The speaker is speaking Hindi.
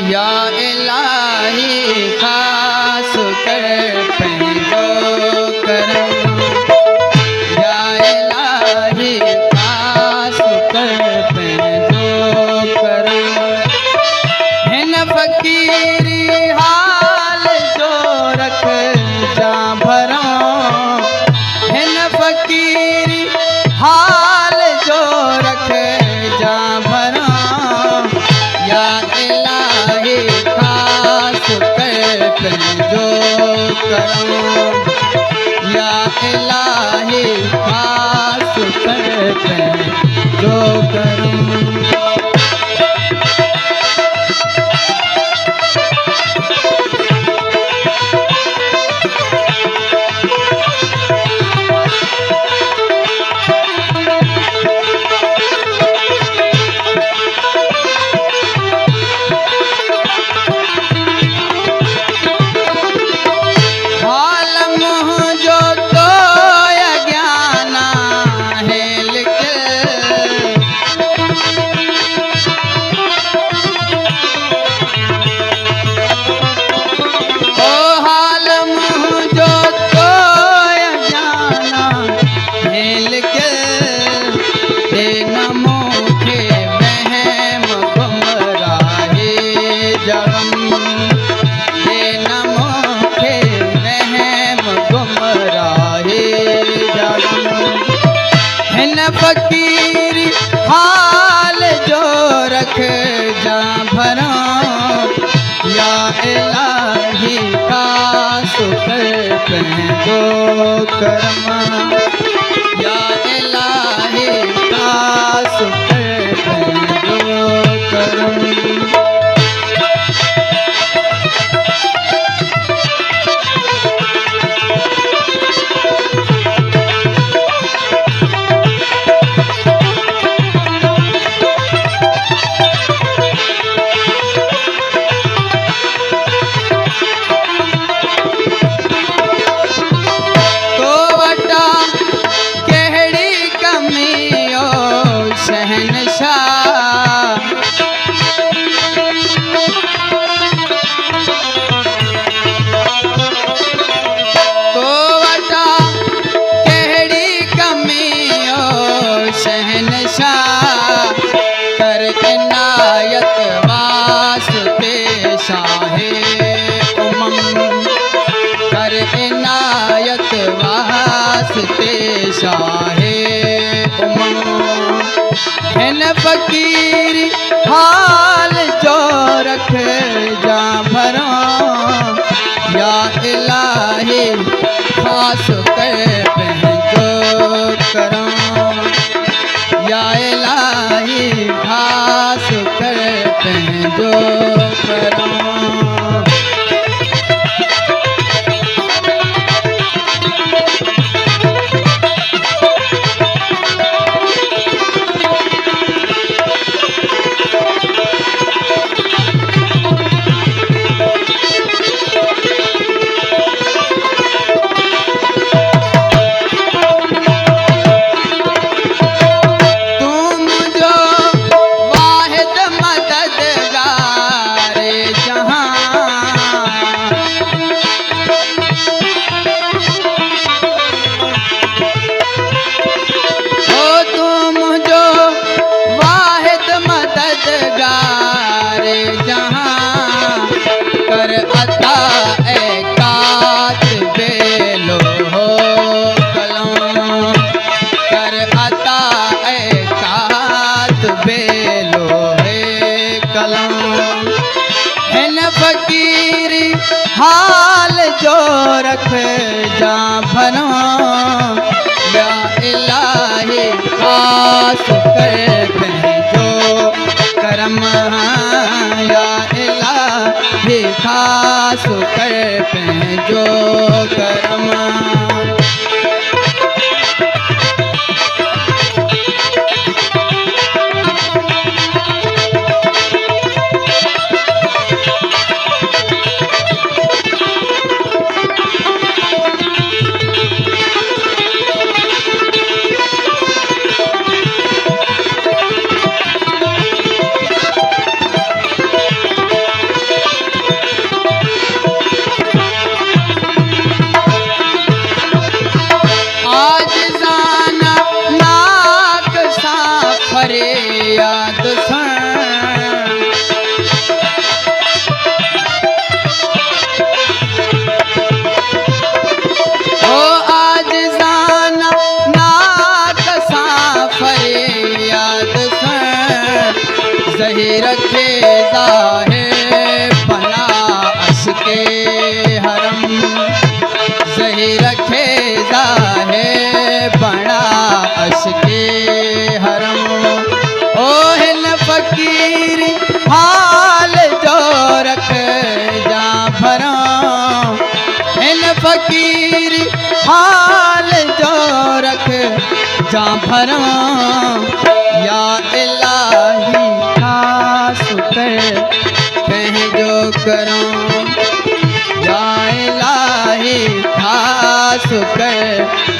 या इलाही खास कर पंहिंजो करम, या इलाही खास कर पंहिंजो करम। हिन फ़क़ीरी हाल जो रख जा भरां, हिन फ़क़ीरी हाल जो रख जा भरां, या इलाही खास कर पंहिंजो करम, या इलाही खास कर पंहिंजो करम। फ़क़ीरी हाल जो रख जा भरां, या इलाही खास कर पंहिंजो करम, या इलाही खास कर पंहिंजो करम। कर इनायत वास्ते शाहे उमम, कर इनायत वास्ते शाहे उमम। हिन फ़क़ीरी हाल जो रख जा भरां, या इलाही खास कर पंहिंजो करम, या इलाही खास कर पंहिंजो करम। फ़क़ीरी हाल जो रख जा भरां, या इलाही खास कर पंहिंजो करम, या इलाही खास कर पंहिंजो करम। भरा या इलाही खास कर पंहिंजो करां या इलाही खास कर